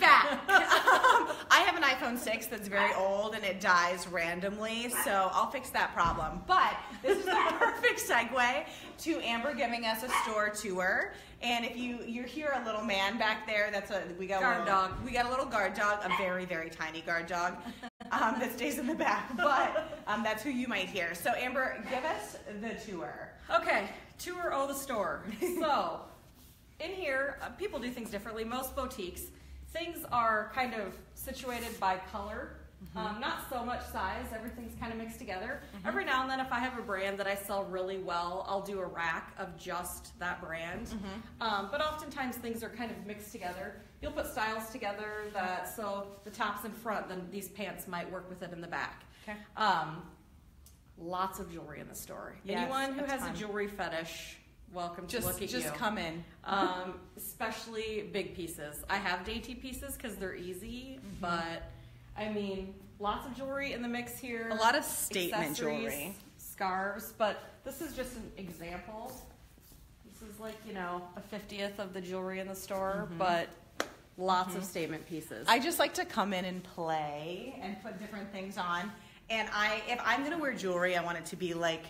back. I have an iPhone 6 that's very old and it dies randomly, so I'll fix that problem. But this is the perfect segue to Amber giving us a store tour. And if you hear a little man back there, we got a little guard dog, a very, very tiny guard dog that stays in the back. But that's who you might hear. So Amber, give us the tour. Okay, tour of the store. So in here, people do things differently. Most boutiques, things are kind of situated by color. Not so much size. Everything's kind of mixed together. Every now and then, if I have a brand that I sell really well, I'll do a rack of just that brand. But oftentimes things are kind of mixed together. You'll put styles together so the top's in front, then these pants might work with it in the back. Okay. Lots of jewelry in the store. Yes, Anyone who has a jewelry fetish, welcome to LOOKatyou. Just come in. Especially big pieces. I have dainty pieces because they're easy, but I mean, lots of jewelry in the mix here. A lot of statement jewelry. Scarves, but this is just an example. This is like, a 50th of the jewelry in the store, but lots of statement pieces. I just like to come in and play and put different things on. And if I'm going to wear jewelry, I want it to be like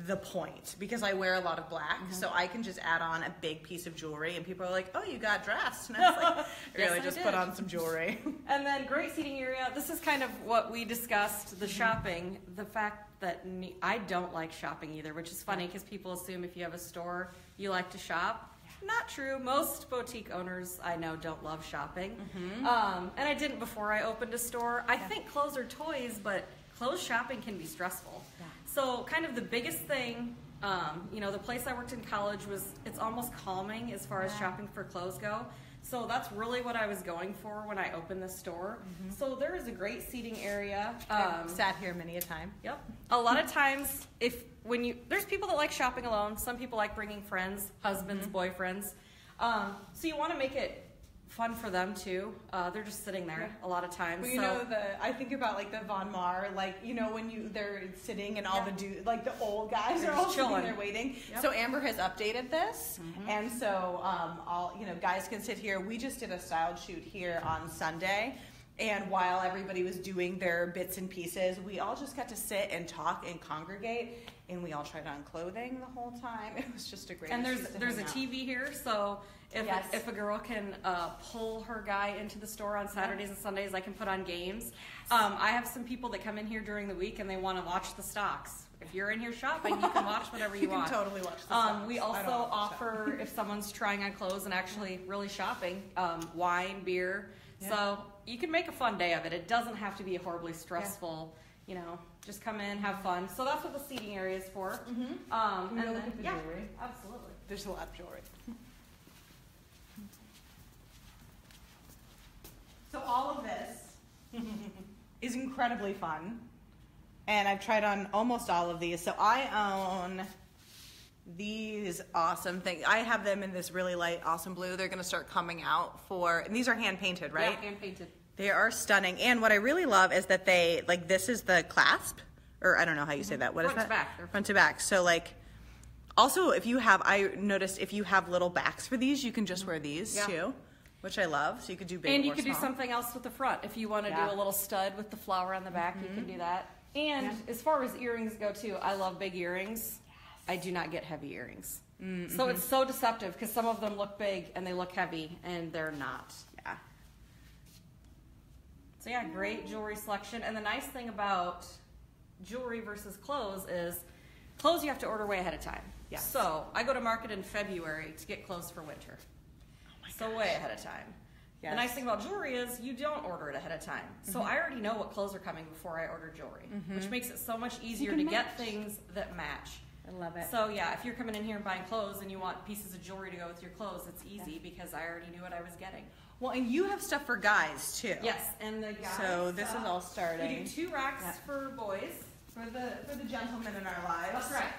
the point, because I wear a lot of black, so I can just add on a big piece of jewelry and people are like, oh, you got dressed, and I was like, really, just put on some jewelry. And then great seating area. This is kind of what we discussed, the shopping, the fact that I don't like shopping either, which is funny because people assume if you have a store you like to shop. Not true. Most boutique owners I know don't love shopping, and I didn't before I opened a store. I think clothes are toys, but clothes shopping can be stressful. So kind of the biggest thing, the place I worked in college it's almost calming as far as shopping for clothes go. So that's really what I was going for when I opened the store. So there is a great seating area. I've sat here many a time. Yep. A lot of times, there's people that like shopping alone. Some people like bringing friends, husbands, boyfriends. So you want to make it fun for them too. They're just sitting there a lot of times. Well, I think about like the Von Mar, when they're sitting and all the dudes, like the old guys are all sitting there waiting. So Amber has updated this, and so guys can sit here. We just did a styled shoot here on Sunday. And while everybody was doing their bits and pieces, we all just got to sit and talk and congregate, and we all tried on clothing the whole time. It was just a great. And there's a TV here, so if a girl can pull her guy into the store on Saturdays and Sundays, I can put on games. I have some people that come in here during the week and they want to watch the stocks. If you're in here shopping, you can watch whatever you want. You can totally watch the stocks. We also offer, if someone's trying on clothes and actually really shopping, wine, beer. So you can make a fun day of it. It doesn't have to be horribly stressful. Just come in, have fun. So that's what the seating area is for. And then, look at the jewelry. Absolutely. There's a lot of jewelry. So all of this is incredibly fun. And I've tried on almost all of these. So I own these awesome things. I have them in this really light, awesome blue. They're going to start coming out and these are hand painted, right? Yeah, hand painted. They are stunning. And what I really love is that this is the clasp, or I don't know how you say that. What is that? Front to back. Front to back. So also I noticed if you have little backs for these, you can just wear these too, which I love. So you could do big or small. And you could do something else with the front. If you want to do a little stud with the flower on the back, you can do that. And as far as earrings go too, I love big earrings. I do not get heavy earrings. So it's so deceptive because some of them look big and they look heavy and they're not. Yeah. So yeah, great jewelry selection. And the nice thing about jewelry versus clothes is clothes you have to order way ahead of time. Yes. So I go to market in February to get clothes for winter. So way ahead of time. Yes. The nice thing about jewelry is you don't order it ahead of time. So I already know what clothes are coming before I order jewelry, which makes it so much easier to get things that match. I love it. So yeah, if you're coming in here and buying clothes and you want pieces of jewelry to go with your clothes, it's easy because I already knew what I was getting. Well, and you have stuff for guys too. Yes, and the guys. So this is all starting. We do 2 racks for boys. For the gentlemen in our lives. That's right.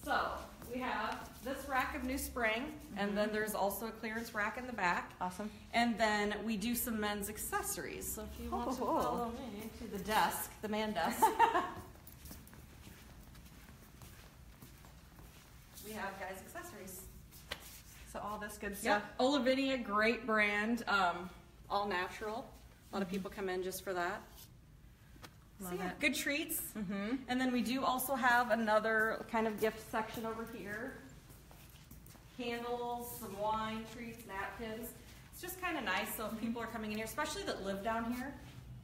So we have this rack of new spring, and then there's also a clearance rack in the back. Awesome. And then we do some men's accessories. So if you want to follow me to the desk, the man desk. We have guys' accessories. So all this good stuff. Yep. Olavinia, great brand. all natural. A lot of people come in just for that. Love So yeah, it. good treats. And then we do also have another kind of gift section over here. Candles, some wine, treats, napkins. It's just kind of nice. So if people are coming in here, especially that live down here,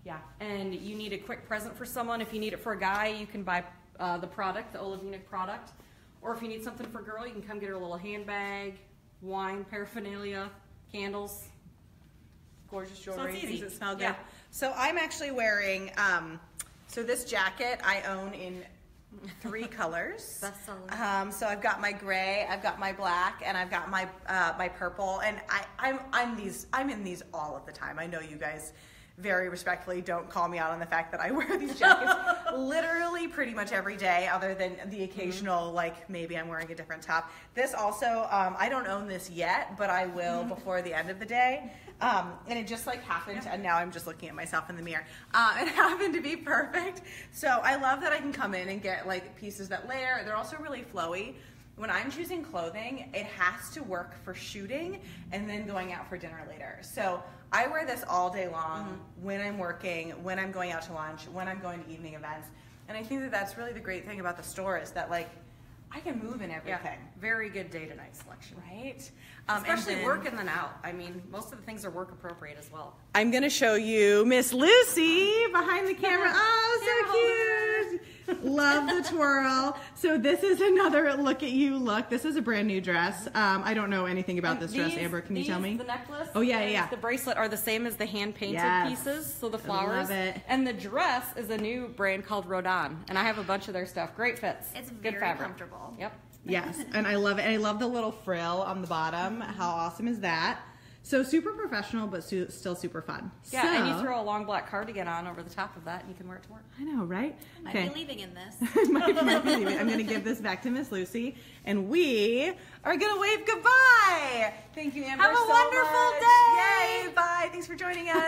Yeah. and you need a quick present for someone, if you need it for a guy, you can buy the product, the Olivinic product. Or if you need something for a girl, you can come get her a little handbag, wine, paraphernalia, candles. Gorgeous jewelry. So it's easy. Things that smell good. Yeah. So I'm actually wearing, so this jacket I own in 3 colors. Bestseller. So I've got my gray, I've got my black, and I've got my my purple. And I'm in these all of the time. I know you guys very respectfully don't call me out on the fact that I wear these jackets literally pretty much every day, other than the occasional, like maybe I'm wearing a different top. This also, I don't own this yet, but I will before the end of the day. And it just like happened, and now I'm just looking at myself in the mirror. It happened to be perfect. So I love that I can come in and get like pieces that layer. They're also really flowy. When I'm choosing clothing, it has to work for shooting and then going out for dinner later. So I wear this all day long when I'm working, when I'm going out to lunch, when I'm going to evening events. And I think that that's really the great thing about the store is that like I can move in everything. Yeah, very good day to night selection. Right? Especially and then work and then out. I mean, most of the things are work appropriate as well. I'm going to show you Miss Lucy behind the camera. Oh, so cute. Love the twirl. So this is another Look at You look. This is a brand new dress. I don't know anything about this dress, Amber. Can you tell me? The necklace. Oh, yeah. The bracelet are the same as the hand-painted pieces. So the flowers. love it. And the dress is a new brand called Rodin. And I have a bunch of their stuff. Great fits. It's good very fabric. comfortable. Yep. Yes, and I love it. And I love the little frill on the bottom. How awesome is that? So super professional, but still super fun. Yeah, so, and you throw a long black cardigan on over the top of that, and you can wear it to work. I know, right? I might be leaving in this. Might be leaving. I'm going to give this back to Miss Lucy, and we are going to wave goodbye. Thank you, Amber, Have a so wonderful much. day. Yay, bye. Thanks for joining us.